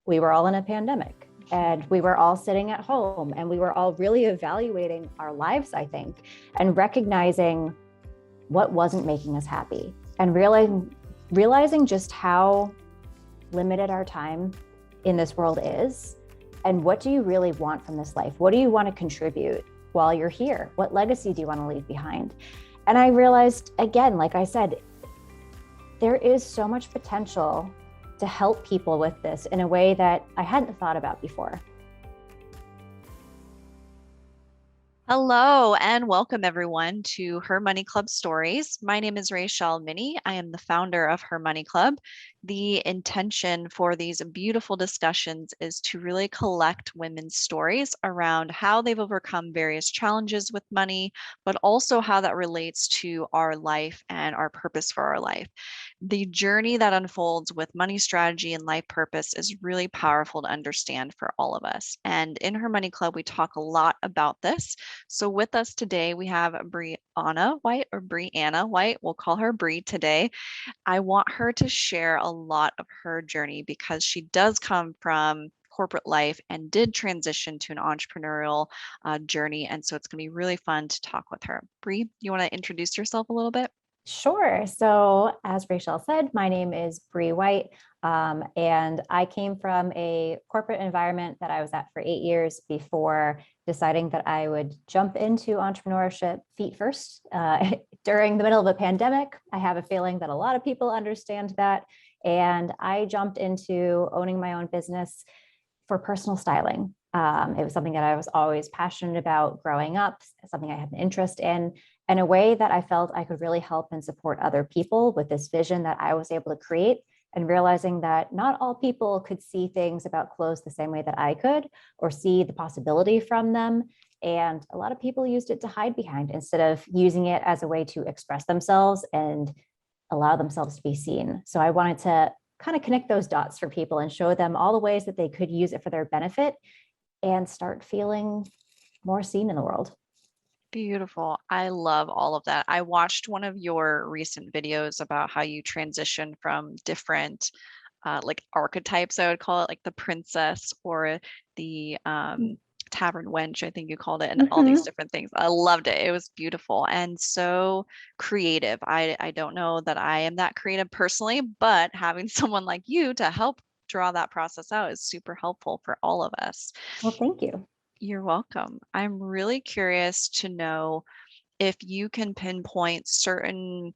we were all in a pandemic and we were all sitting at home and we were all really evaluating our lives, I think, and recognizing what wasn't making us happy and realizing just how limited our time in this world is. And what do you really want from this life? What do you want to contribute while you're here? What legacy do you want to leave behind? And I realized, again, like I said, there is so much potential to help people with this in a way that I hadn't thought about before. Hello and welcome everyone to Her Money Club Stories. My name is Raechelle Minney. I am the founder of Her Money Club. The intention for these beautiful discussions is to really collect women's stories around how they've overcome various challenges with money, but also how that relates to our life and our purpose for our life. The journey that unfolds with money strategy and life purpose is really powerful to understand for all of us. And in Her Money Club, we talk a lot about this. So with us today, we have Briana White or Briana White. We'll call her Bree today. I want her to share a lot of her journey because she does come from corporate life and did transition to an entrepreneurial journey. And so it's going to be really fun to talk with her. Bree, you want to introduce yourself a little bit? Sure. So as Raechelle said, my name is Bree White, and I came from a corporate environment that I was at for 8 years before deciding that I would jump into entrepreneurship feet first during the middle of a pandemic. I have a feeling that a lot of people understand that. And I jumped into owning my own business for personal styling. It was something that I was always passionate about growing up, something I had an interest in a way that I felt I could really help and support other people with this vision that I was able to create, and realizing that not all people could see things about clothes the same way that I could or see the possibility from them. And a lot of people used it to hide behind instead of using it as a way to express themselves and allow themselves to be seen. So I wanted to kind of connect those dots for people and show them all the ways that they could use it for their benefit and start feeling more seen in the world. Beautiful. I love all of that. I watched one of your recent videos about how you transition from different like archetypes, I would call it, like the princess or the tavern wench, I think you called it, and all these different things. I loved it. It was beautiful and so creative. I don't know that I am that creative personally, but having someone like you to help draw that process out is super helpful for all of us. Well, thank you. You're welcome. I'm really curious to know if you can pinpoint certain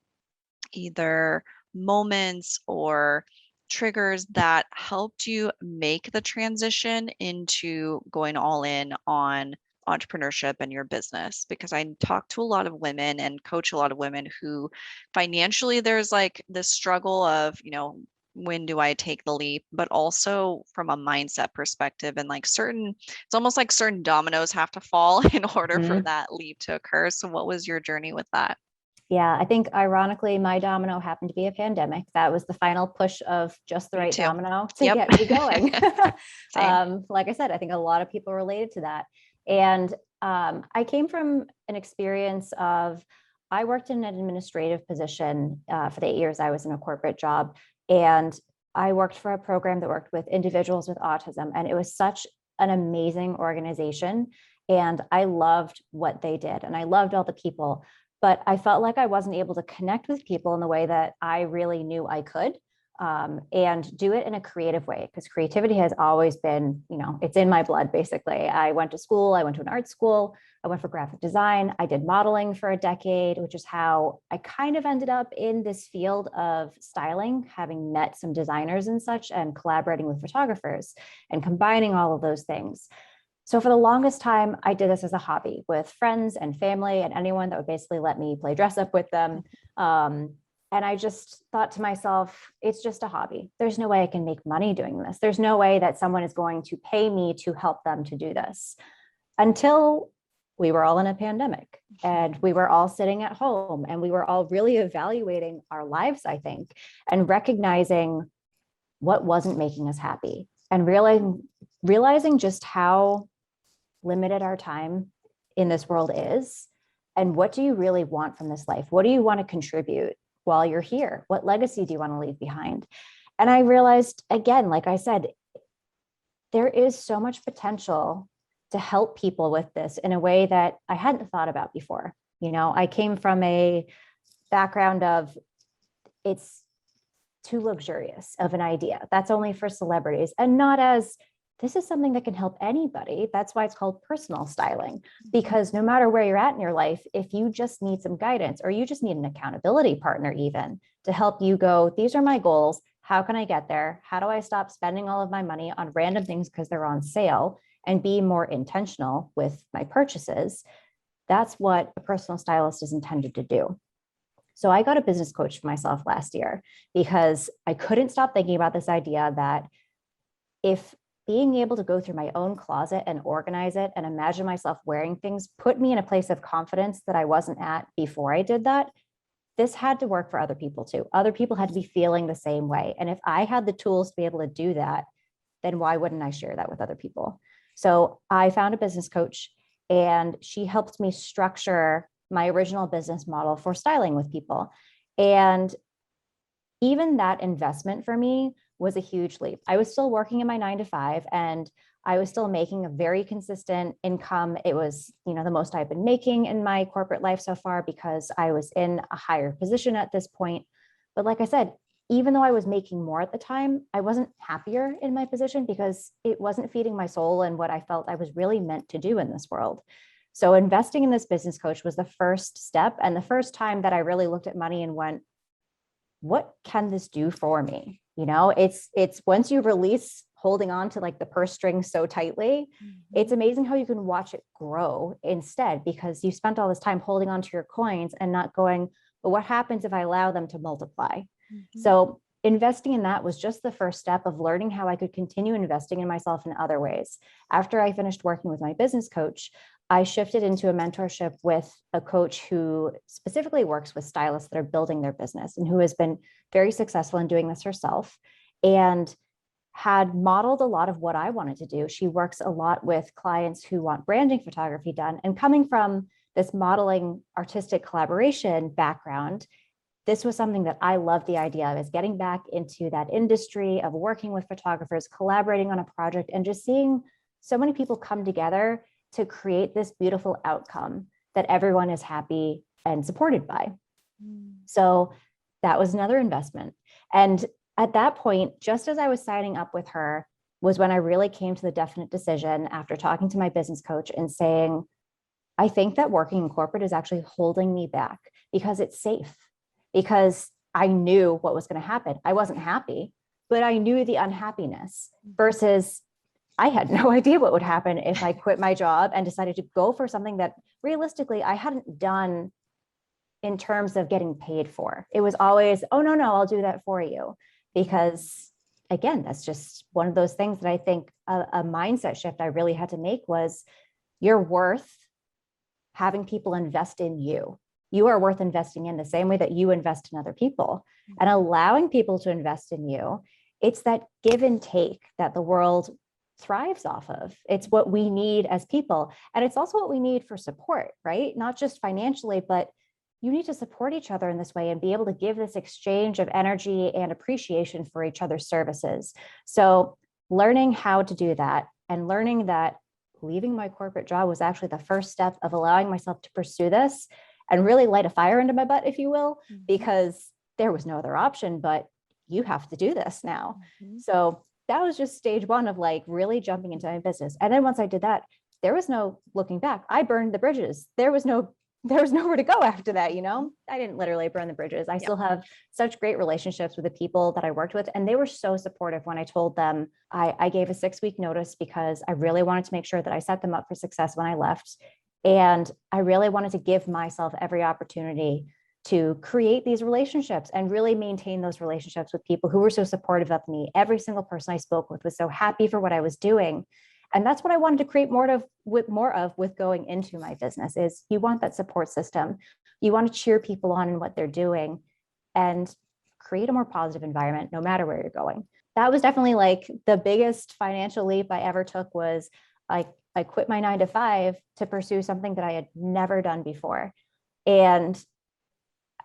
either moments or triggers that helped you make the transition into going all in on entrepreneurship and your business, because I talk to a lot of women and coach a lot of women who financially there's like this struggle of, when do I take the leap, but also from a mindset perspective and like it's almost like certain dominoes have to fall in order for that leap to occur. So what was your journey with that? Yeah, I think ironically, my domino happened to be a pandemic. That was the final push of just the right domino to get me going. Like I said, I think a lot of people related to that. And I came from an experience of, I worked in an administrative position for the 8 years I was in a corporate job. And I worked for a program that worked with individuals with autism. And it was such an amazing organization. And I loved what they did. And I loved all the people. But I felt like I wasn't able to connect with people in the way that I really knew I could, and do it in a creative way, because creativity has always been, it's in my blood, basically. I went to school, I went to an art school, I went for graphic design, I did modeling for a decade, which is how I kind of ended up in this field of styling, having met some designers and such, and collaborating with photographers and combining all of those things. So for the longest time, I did this as a hobby with friends and family and anyone that would basically let me play dress up with them. And I just thought to myself, it's just a hobby. There's no way I can make money doing this. There's no way that someone is going to pay me to help them to do this. Until we were all in a pandemic and we were all sitting at home and we were all really evaluating our lives, I think, and recognizing what wasn't making us happy and realizing just how limited our time in this world is. And what do you really want from this life? What do you want to contribute while you're here? What legacy do you want to leave behind? And I realized, again, like I said, there is so much potential to help people with this in a way that I hadn't thought about before. I came from a background of it's too luxurious of an idea. That's only for celebrities, and not as this is something that can help anybody. That's why it's called personal styling, because no matter where you're at in your life, if you just need some guidance or you just need an accountability partner, even to help you go, these are my goals. How can I get there? How do I stop spending all of my money on random things because they're on sale and be more intentional with my purchases? That's what a personal stylist is intended to do. So I got a business coach for myself last year because I couldn't stop thinking about this idea that if being able to go through my own closet and organize it and imagine myself wearing things put me in a place of confidence that I wasn't at before I did that, this had to work for other people too. Other people had to be feeling the same way. And if I had the tools to be able to do that, then why wouldn't I share that with other people? So I found a business coach, and she helped me structure my original business model for styling with people. And even that investment for me was a huge leap. I was still working in my 9 to 5, and I was still making a very consistent income. It was, the most I've been making in my corporate life so far because I was in a higher position at this point. But like I said, even though I was making more at the time, I wasn't happier in my position because it wasn't feeding my soul and what I felt I was really meant to do in this world. So investing in this business coach was the first step, and the first time that I really looked at money and went, what can this do for me? It's once you release holding on to like the purse string so tightly, it's amazing how you can watch it grow instead, because you spent all this time holding on to your coins and not going, but what happens if I allow them to multiply? So investing in that was just the first step of learning how I could continue investing in myself in other ways. After I finished working with my business coach, I shifted into a mentorship with a coach who specifically works with stylists that are building their business and who has been very successful in doing this herself and had modeled a lot of what I wanted to do. She works a lot with clients who want branding photography done. And coming from this modeling artistic collaboration background, this was something that I loved the idea of, is getting back into that industry of working with photographers, collaborating on a project, and just seeing so many people come together to create this beautiful outcome that everyone is happy and supported by. So that was another investment. And at that point, just as I was signing up with her, was when I really came to the definite decision after talking to my business coach and saying, I think that working in corporate is actually holding me back because it's safe, because I knew what was going to happen. I wasn't happy, but I knew the unhappiness versus I had no idea what would happen if I quit my job and decided to go for something that realistically I hadn't done in terms of getting paid for. It was always, oh, no, I'll do that for you. Because again, that's just one of those things that I think a mindset shift I really had to make was, you're worth having people invest in you. You are worth investing in the same way that you invest in other people, and allowing people to invest in you. It's that give and take that the world thrives off of. It's what we need as people. And it's also what we need for support, right? Not just financially, but you need to support each other in this way and be able to give this exchange of energy and appreciation for each other's services. So learning how to do that, and learning that leaving my corporate job was actually the first step of allowing myself to pursue this and really light a fire into my butt, if you will, because there was no other option, but you have to do this now. So that was just stage one of like really jumping into my business. And then once I did that, there was no looking back. I burned the bridges. There was nowhere to go after that. I didn't literally burn the bridges. I still have such great relationships with the people that I worked with. And they were so supportive when I told them I gave a 6-week notice because I really wanted to make sure that I set them up for success when I left. And I really wanted to give myself every opportunity to create these relationships and really maintain those relationships with people who were so supportive of me. Every single person I spoke with was so happy for what I was doing. And that's what I wanted to create more of with going into my business. Is you want that support system. You want to cheer people on in what they're doing and create a more positive environment, no matter where you're going. That was definitely like the biggest financial leap I ever took. Was I quit my 9 to 5 to pursue something that I had never done before. And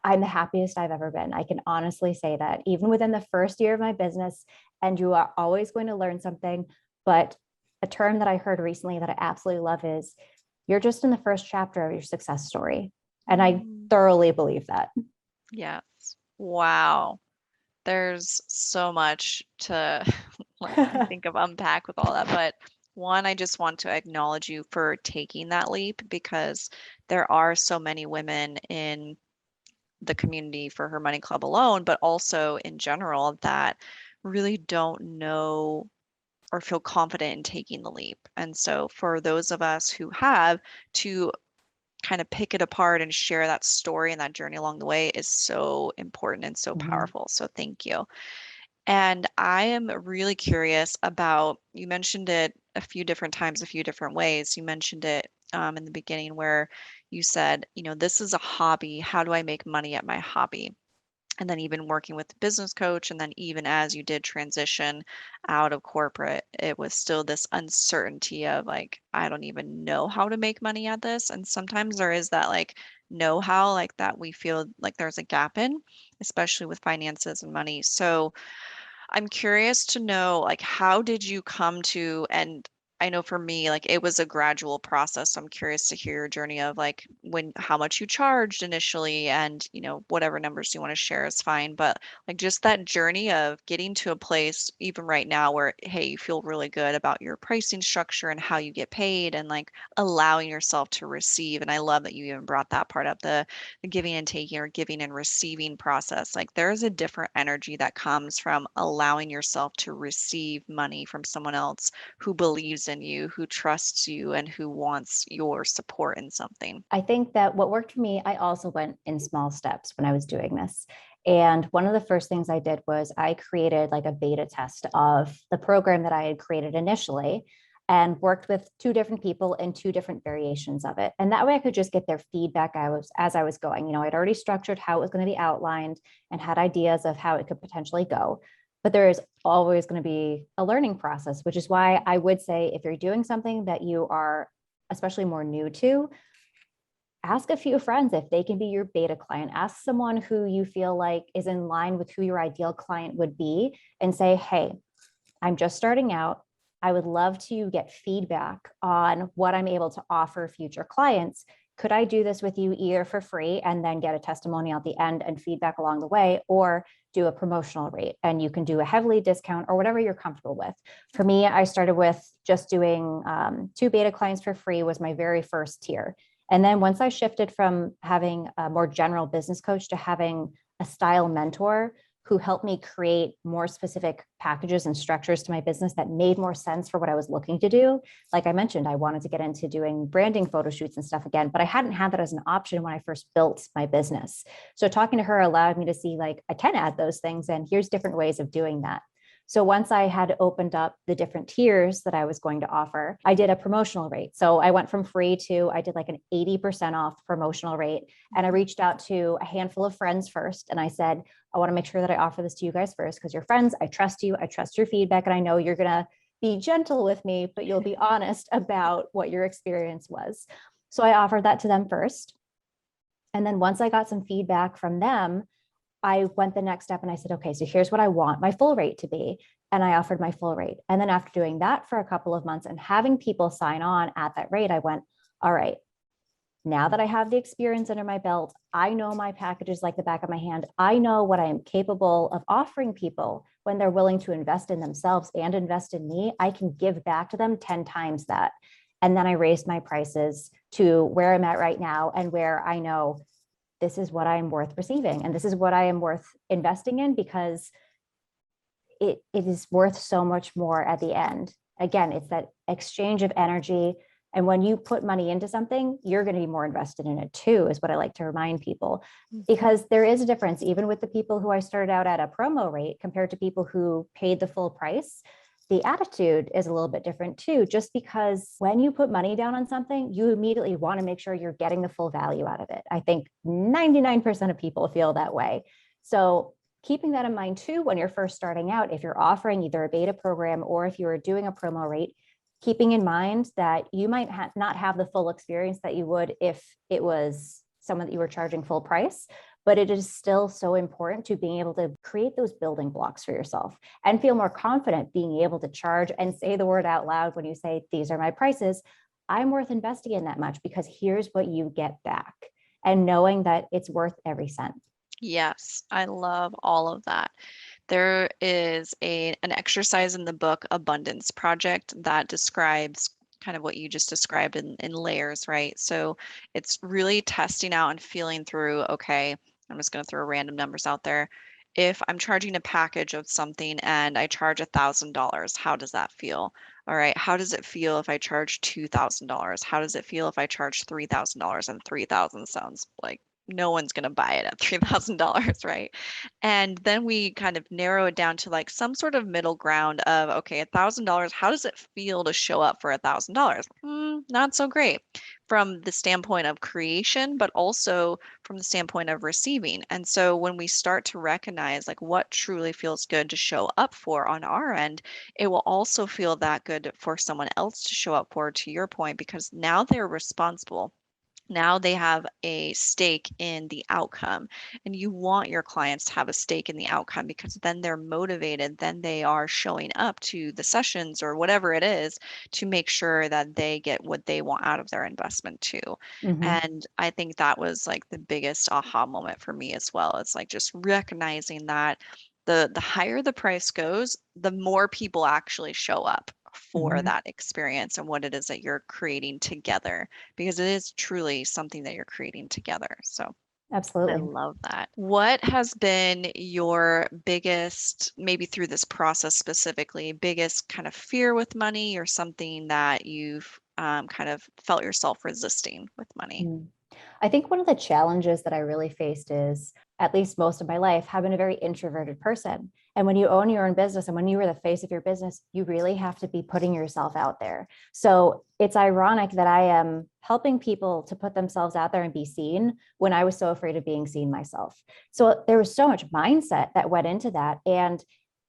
I'm the happiest I've ever been. I can honestly say that, even within the first year of my business, and you are always going to learn something, But a term that I heard recently that I absolutely love is you're just in the first chapter of your success story. And I thoroughly believe that. Yes. Wow. There's so much to I think of unpack with all that. But one, I just want to acknowledge you for taking that leap, because there are so many women in the community for Her Money Club alone, but also in general, that really don't know or feel confident in taking the leap. And so for those of us who have, to kind of pick it apart and share that story and that journey along the way is so important and so powerful. So thank you. And I am really curious about, you mentioned it a few different times, a few different ways. You mentioned it in the beginning where you said, this is a hobby. How do I make money at my hobby? And then even working with the business coach, and then even as you did transition out of corporate, it was still this uncertainty of like, I don't even know how to make money at this. And sometimes there is that like know-how like that we feel like there's a gap in, especially with finances and money. So I'm curious to know, like, how did you come to, and I know for me, like, it was a gradual process. So I'm curious to hear your journey of like how much you charged initially, and, whatever numbers you want to share is fine. But like just that journey of getting to a place, even right now, where, hey, you feel really good about your pricing structure and how you get paid, and like allowing yourself to receive. And I love that you even brought that part up, the giving and taking, or giving and receiving process. Like there is a different energy that comes from allowing yourself to receive money from someone else who believes in you, who trusts you, and who wants your support in something. I think that what worked for me, I also went in small steps when I was doing this. And one of the first things I did was I created like a beta test of the program that I had created initially, and worked with two different people in two different variations of it. And that way I could just get their feedback as I was going. I'd already structured how it was going to be outlined and had ideas of how it could potentially go. But there is always going to be a learning process, which is why I would say if you're doing something that you are especially more new to, ask a few friends if they can be your beta client. Ask someone who you feel like is in line with who your ideal client would be, and say, hey, I'm just starting out. I would love to get feedback on what I'm able to offer future clients. Could I do this with you either for free and then get a testimonial at the end and feedback along the way, or do a promotional rate and you can do a heavily discount or whatever you're comfortable with? For me, I started with just doing 2 beta clients for free was my very first tier. And then once I shifted from having a more general business coach to having a style mentor who helped me create more specific packages and structures to my business that made more sense for what I was looking to do. Like I mentioned, I wanted to get into doing branding photo shoots and stuff again, but I hadn't had that as an option when I first built my business. So talking to her allowed me to see like, I can add those things and here's different ways of doing that. So once I had opened up the different tiers that I was going to offer, I did a promotional rate. So I went from free to, I did like an 80% off promotional rate. And I reached out to a handful of friends first. And I said, I want to make sure that I offer this to you guys first because you're friends. I trust you. I trust your feedback. And I know you're going to be gentle with me, but you'll be honest about what your experience was. So I offered that to them first. And then once I got some feedback from them, I went the next step and I said, okay, so here's what I want my full rate to be. And I offered my full rate. And then after doing that for a couple of months and having people sign on at that rate, I went, all right, now that I have the experience under my belt, I know my packages like the back of my hand. I know what I am capable of offering people when they're willing to invest in themselves and invest in me. I can give back to them 10 times that. And then I raised my prices to where I'm at right now and where I know this is what I am worth receiving. And this is what I am worth investing in because it is worth so much more at the end. Again, it's that exchange of energy. And when you put money into something, you're going to be more invested in it too, is what I like to remind people. Because there is a difference, even with the people who I started out at a promo rate compared to people who paid the full price. The attitude is a little bit different too, just because when you put money down on something, you immediately want to make sure you're getting the full value out of it. I think 99% of people feel that way. So keeping that in mind too, when you're first starting out, if you're offering either a beta program or if you're doing a promo rate, keeping in mind that you might not have the full experience that you would if it was someone that you were charging full price. but it is still so important to being able to create those building blocks for yourself and feel more confident being able to charge and say the word out loud when you say, these are my prices. I'm worth investing in that much because here's what you get back. And knowing that it's worth every cent. Yes, I love all of that. There is an exercise in the book Abundance Project that describes kind of what you just described in layers, right? So it's really testing out and feeling through, okay, I'm just going to throw random numbers out there. If I'm charging a package of something and I charge $1,000, how does that feel? All right, how does it feel if I charge $2,000? How does it feel if I charge $3,000? And 3,000 sounds like no one's going to buy it at $3,000, right? And then we kind of narrow it down to like some sort of middle ground of, okay, $1,000, how does it feel to show up for $1,000? Not so great from the standpoint of creation, but also from the standpoint of receiving. And so when we start to recognize like what truly feels good to show up for on our end, it will also feel that good for someone else to show up for, to your point, because now they're responsible. Now they have a stake in the outcome, and you want your clients to have a stake in the outcome because then they're motivated, then they are showing up to the sessions or whatever it is to make sure that they get what they want out of their investment too. And I think that was like the biggest aha moment for me as well. It's like just recognizing that the higher the price goes, the more people actually show up for that experience and what it is that you're creating together, because it is truly something that you're creating together. So I Absolutely. love that. What has been your biggest, maybe through this process specifically, biggest kind of fear with money, or something that you've kind of felt yourself resisting with money? I think one of the challenges that I really faced is, at least most of my life, have been a very introverted person. And when you own your own business and when you are the face of your business, you really have to be putting yourself out there. So it's ironic that I am helping people to put themselves out there and be seen when I was so afraid of being seen myself. So there was so much mindset that went into that. And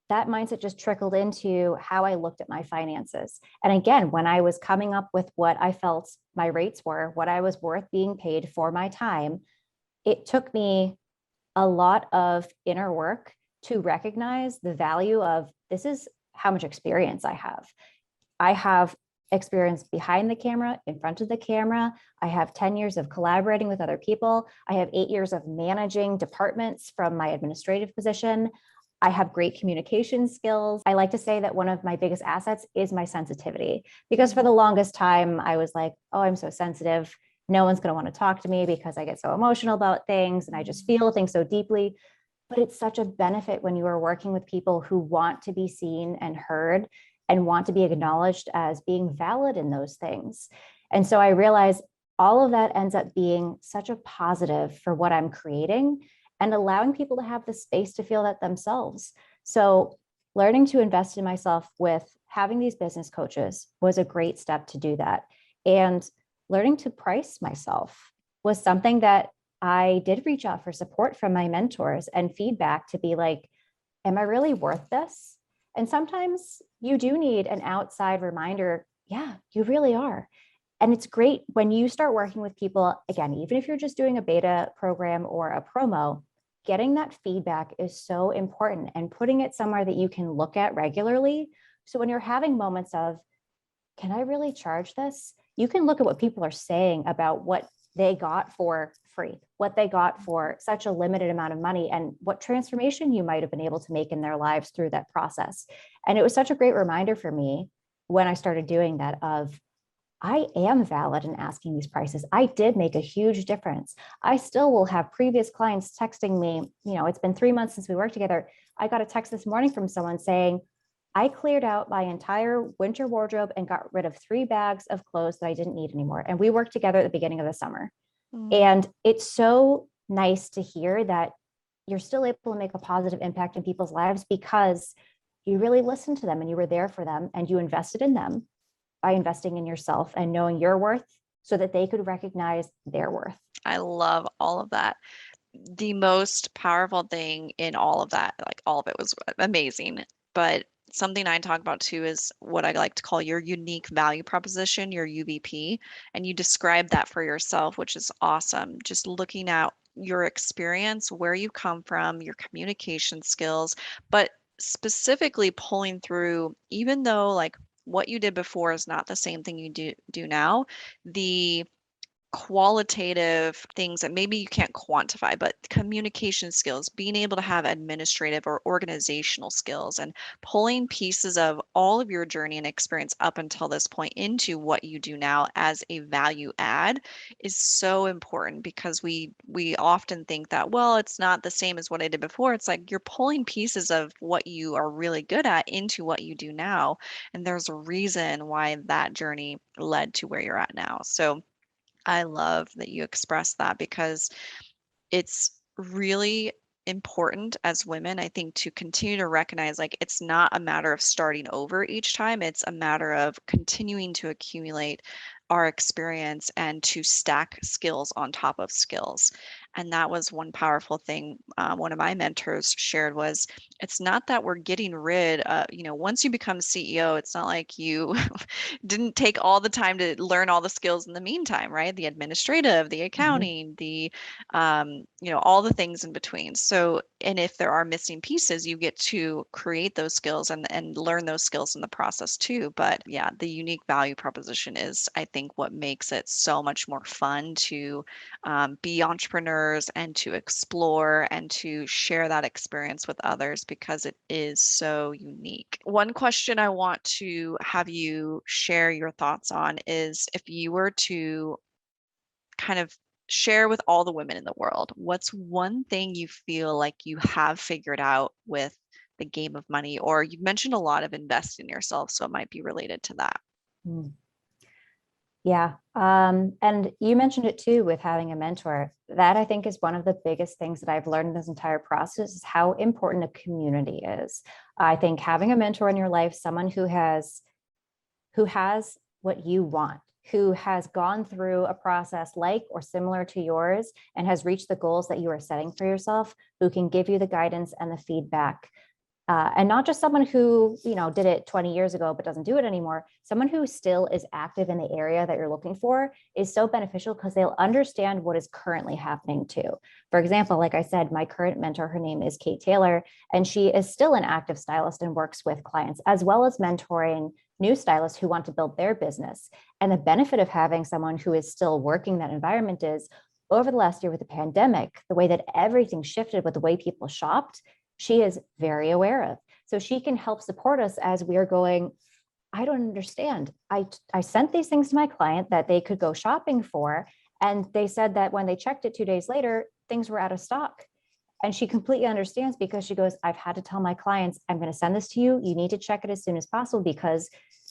that mindset just trickled into how I looked at my finances. And again, when I was coming up with what I felt my rates were, what I was worth being paid for my time, it took me a lot of inner work to recognize the value of, this is how much experience I have. I have experience behind the camera, in front of the camera. I have 10 years of collaborating with other people. I have 8 years of managing departments from my administrative position. I have great communication skills. I like to say that one of my biggest assets is my sensitivity, because for the longest time, I was like, oh, I'm so sensitive. No one's going to want to talk to me because I get so emotional about things and I just feel things so deeply. But it's such a benefit when you are working with people who want to be seen and heard and want to be acknowledged as being valid in those things. And so I realized all of that ends up being such a positive for what I'm creating and allowing people to have the space to feel that themselves. So learning to invest in myself with having these business coaches was a great step to do that. And learning to price myself was something that I did reach out for support from my mentors and feedback to be like, am I really worth this? And sometimes you do need an outside reminder. Yeah, you really are. And it's great when you start working with people, again, even if you're just doing a beta program or a promo, getting that feedback is so important, and putting it somewhere that you can look at regularly. So when you're having moments of, can I really charge this? You can look at what people are saying about what they got for free, what they got for such a limited amount of money, and what transformation you might have been able to make in their lives through that process. And it was such a great reminder for me when I started doing that of, I am valid in asking these prices. I did make a huge difference. I still will have previous clients texting me, it's been 3 months since we worked together. I got a text this morning from someone saying, I cleared out my entire winter wardrobe and got rid of 3 bags of clothes that I didn't need anymore. And we worked together at the beginning of the summer. And it's so nice to hear that you're still able to make a positive impact in people's lives because you really listened to them and you were there for them and you invested in them by investing in yourself and knowing your worth so that they could recognize their worth. I love all of that. The most powerful thing in all of that, like all of it was amazing, but something I talk about too is what I like to call your unique value proposition, your UVP. And you describe that for yourself, which is awesome. Just looking at your experience, where you come from, your communication skills, but specifically pulling through, even though like what you did before is not the same thing you do now, the qualitative things that maybe you can't quantify, but communication skills, being able to have administrative or organizational skills, and pulling pieces of all of your journey and experience up until this point into what you do now as a value add is so important, because we often think that, well, it's not the same as what I did before. It's like you're pulling pieces of what you are really good at into what you do now, and there's a reason why that journey led to where you're at now. So I love that you express that, because it's really important as women, I think, to continue to recognize like it's not a matter of starting over each time. It's a matter of continuing to accumulate our experience and to stack skills on top of skills. And that was one powerful thing one of my mentors shared was, it's not that we're getting rid of, once you become CEO, it's not like you didn't take all the time to learn all the skills in the meantime, right? The administrative, the accounting, the all the things in between. So, and if there are missing pieces, you get to create those skills and learn those skills in the process too. But yeah, the unique value proposition is, I think, what makes it so much more fun to be entrepreneurs and to explore and to share that experience with others, because it is so unique. One question I want to have you share your thoughts on is, if you were to kind of share with all the women in the world, what's one thing you feel like you have figured out with the game of money? Or you've mentioned a lot of invest in yourself, so it might be related to that. Mm. Yeah. And you mentioned it too with having a mentor. That I think is one of the biggest things that I've learned in this entire process is how important a community is. I think having a mentor in your life, someone who has what you want, who has gone through a process like or similar to yours and has reached the goals that you are setting for yourself, who can give you the guidance and the feedback. And not just someone who, did it 20 years ago, but doesn't do it anymore. Someone who still is active in the area that you're looking for is so beneficial, because they'll understand what is currently happening too. For example, like I said, my current mentor, her name is Kate Taylor, and she is still an active stylist and works with clients, as well as mentoring new stylists who want to build their business. And the benefit of having someone who is still working that environment is, over the last year with the pandemic, the way that everything shifted with the way people shopped, she is very aware of. So she can help support us as we're going, I don't understand. I sent these things to my client that they could go shopping for. And they said that when they checked it 2 days later, things were out of stock. And she completely understands, because she goes, I've had to tell my clients, I'm going to send this to you. You need to check it as soon as possible, because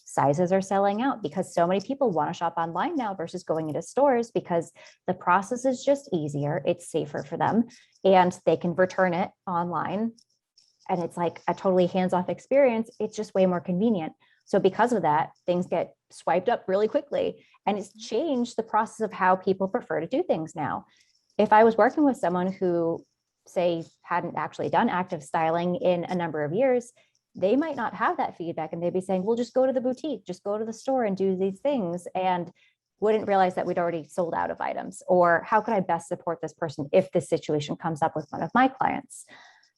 sizes are selling out, because so many people want to shop online now versus going into stores, because the process is just easier. It's safer for them, and they can return it online. And it's like a totally hands-off experience. It's just way more convenient. So because of that, things get swiped up really quickly. And it's changed the process of how people prefer to do things now. If I was working with someone who, say, hadn't actually done active styling in a number of years, they might not have that feedback, and they'd be saying, well, just go to the boutique, just go to the store and do these things, and wouldn't realize that we'd already sold out of items. Or how could I best support this person if this situation comes up with one of my clients?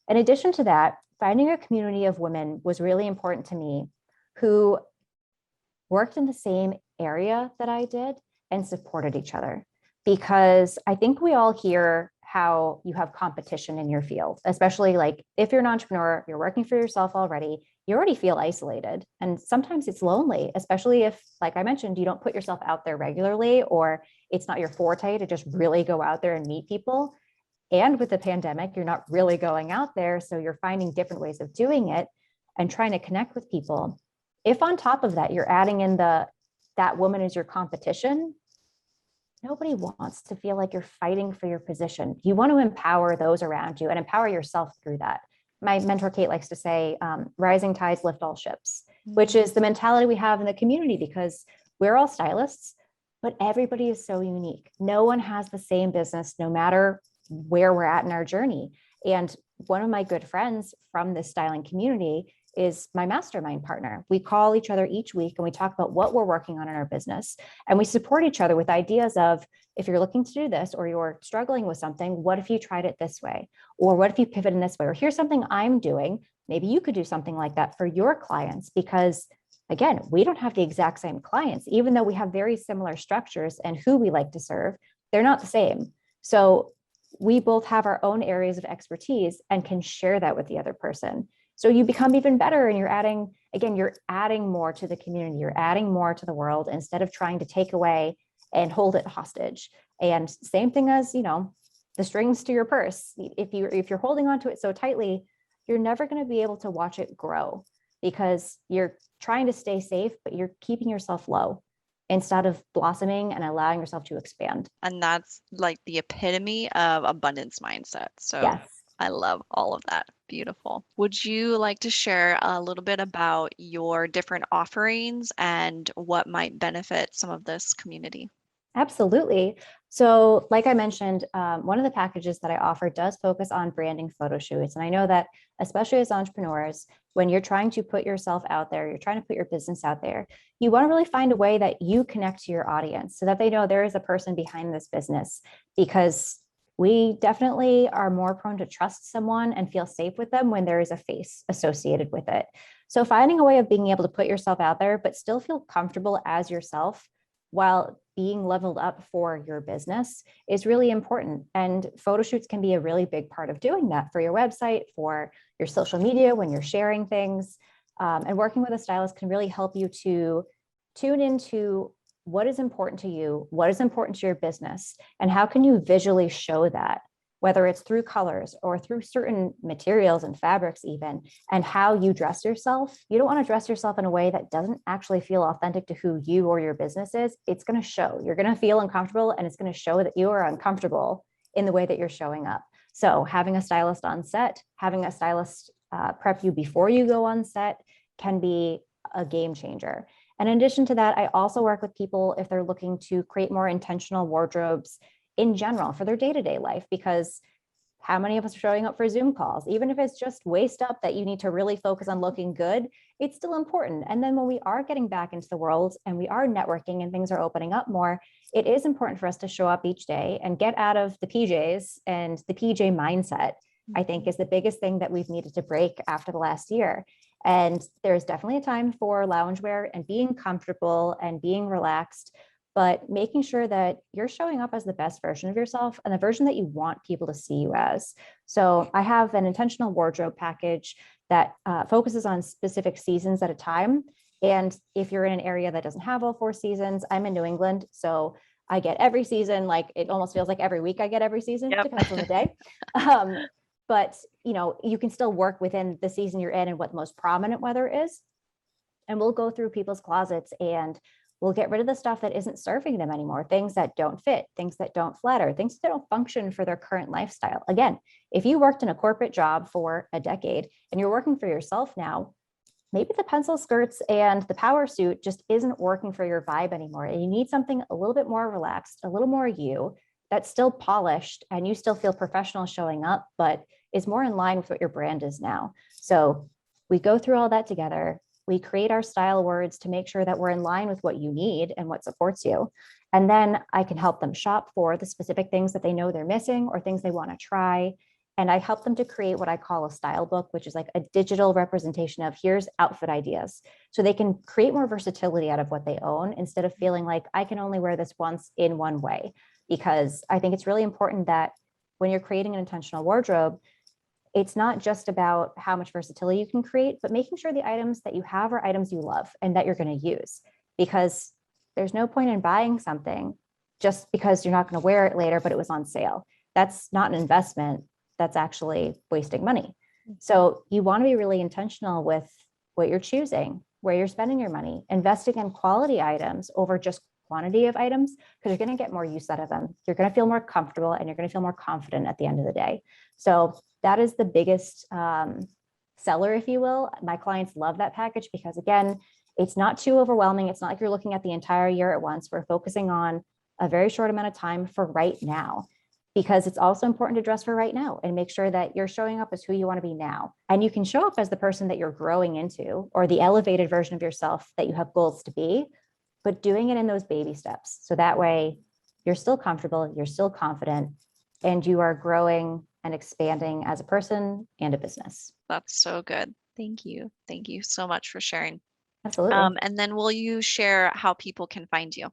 In addition to that, finding a community of women was really important to me, who worked in the same area that I did and supported each other. Because I think we all hear how you have competition in your field, especially like if you're an entrepreneur, you're working for yourself already, you already feel isolated. And sometimes it's lonely, especially if, like I mentioned, you don't put yourself out there regularly, or it's not your forte to just really go out there and meet people. And with the pandemic, you're not really going out there. So you're finding different ways of doing it and trying to connect with people. If on top of that, you're adding in that woman is your competition, nobody wants to feel like you're fighting for your position. You want to empower those around you and empower yourself through that. My mentor, Kate, likes to say, rising tides lift all ships, which is the mentality we have in the community, because we're all stylists, but everybody is so unique. No one has the same business, no matter where we're at in our journey. And one of my good friends from this styling community is my mastermind partner. We call each other each week and we talk about what we're working on in our business. And we support each other with ideas of, if you're looking to do this or you're struggling with something, what if you tried it this way? Or what if you pivot in this way? Or here's something I'm doing. Maybe you could do something like that for your clients, because again, we don't have the exact same clients, even though we have very similar structures and who we like to serve, they're not the same. So we both have our own areas of expertise and can share that with the other person. So you become even better, and you're adding more to the community, you're adding more to the world instead of trying to take away and hold it hostage. And same thing as, the strings to your purse. If you're holding on to it so tightly, you're never going to be able to watch it grow, because you're trying to stay safe, but you're keeping yourself low instead of blossoming and allowing yourself to expand. And that's like the epitome of abundance mindset. So Yes. I love all of that. Beautiful. Would you like to share a little bit about your different offerings and what might benefit some of this community? Absolutely. So like I mentioned, one of the packages that I offer does focus on branding photo shoots. And I know that especially as entrepreneurs, when you're trying to put yourself out there, you're trying to put your business out there, you want to really find a way that you connect to your audience so that they know there is a person behind this business, because we definitely are more prone to trust someone and feel safe with them when there is a face associated with it. So finding a way of being able to put yourself out there, but still feel comfortable as yourself while being leveled up for your business is really important. And photo shoots can be a really big part of doing that for your website, for your social media, when you're sharing things. And working with a stylist can really help you to tune into what is important to you, what is important to your business, and how can you visually show that, whether it's through colors or through certain materials and fabrics even, and how you dress yourself. You don't want to dress yourself in a way that doesn't actually feel authentic to who you or your business is. It's going to show. You're going to feel uncomfortable, and it's going to show that you are uncomfortable in the way that you're showing up. So having a stylist on set, having a stylist prep you before you go on set can be a game changer. And in addition to that, I also work with people if they're looking to create more intentional wardrobes in general for their day-to-day life, because how many of us are showing up for Zoom calls? Even if it's just waist up that you need to really focus on looking good, it's still important. And then when we are getting back into the world and we are networking and things are opening up more, it is important for us to show up each day and get out of the PJs, and the PJ mindset, I think, is the biggest thing that we've needed to break after the last year. And there's definitely a time for loungewear and being comfortable and being relaxed, but making sure that you're showing up as the best version of yourself and the version that you want people to see you as. So I have an intentional wardrobe package that focuses on specific seasons at a time. And if you're in an area that doesn't have all 4 seasons, I'm in New England, so I get every season. Like, it almost feels like every week I get every season. Yep. Depends on the day. But you can still work within the season you're in and what the most prominent weather is. And we'll go through people's closets and we'll get rid of the stuff that isn't serving them anymore, things that don't fit, things that don't flatter, things that don't function for their current lifestyle. Again, if you worked in a corporate job for a decade and you're working for yourself now, maybe the pencil skirts and the power suit just isn't working for your vibe anymore. And you need something a little bit more relaxed, a little more you, that's still polished and you still feel professional showing up, but is more in line with what your brand is now. So we go through all that together. We create our style words to make sure that we're in line with what you need and what supports you. And then I can help them shop for the specific things that they know they're missing or things they want to try. And I help them to create what I call a style book, which is like a digital representation of here's outfit ideas. So they can create more versatility out of what they own instead of feeling like I can only wear this once in one way. Because I think it's really important that when you're creating an intentional wardrobe, it's not just about how much versatility you can create, but making sure the items that you have are items you love and that you're going to use. Because there's no point in buying something just because you're not going to wear it later, but it was on sale. That's not an investment. That's actually wasting money. So you want to be really intentional with what you're choosing, where you're spending your money, investing in quality items over just quantity of items, because you're going to get more use out of them. You're going to feel more comfortable and you're going to feel more confident at the end of the day. So that is the biggest seller, if you will. My clients love that package because, again, it's not too overwhelming. It's not like you're looking at the entire year at once. We're focusing on a very short amount of time for right now. because it's also important to dress for right now and make sure that you're showing up as who you want to be now. And you can show up as the person that you're growing into or the elevated version of yourself that you have goals to be, but doing it in those baby steps. So that way you're still comfortable, you're still confident, and you are growing and expanding as a person and a business. That's so good. Thank you. Thank you so much for sharing. Absolutely. And then will you share how people can find you?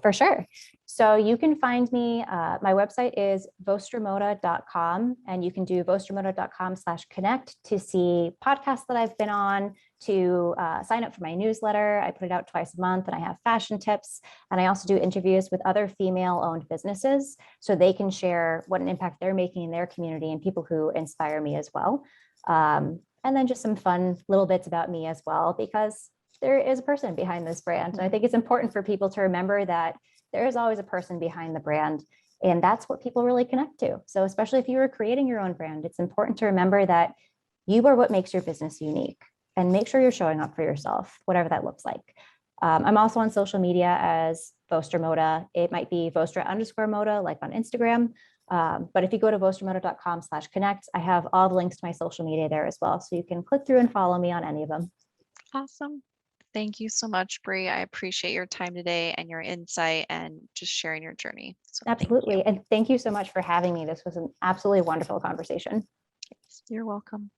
For sure. So you can find me, my website is vostramoda.com, and you can do vostramoda.com/connect to see podcasts that I've been on, to sign up for my newsletter. I put it out twice a month, and I have fashion tips. And I also do interviews with other female-owned businesses so they can share what an impact they're making in their community and people who inspire me as well. And then just some fun little bits about me as well, because there is a person behind this brand. And I think it's important for people to remember that there is always a person behind the brand. And that's what people really connect to. So especially if you are creating your own brand, it's important to remember that you are what makes your business unique, and make sure you're showing up for yourself, whatever that looks like. I'm also on social media as Vostra Moda. It might be Vostra_Moda, like on Instagram. But if you go to vostramoda.com/connect, I have all the links to my social media there as well. So you can click through and follow me on any of them. Awesome. Thank you so much, Bree. I appreciate your time today and your insight and just sharing your journey. So absolutely. And thank you so much for having me. This was an absolutely wonderful conversation. You're welcome.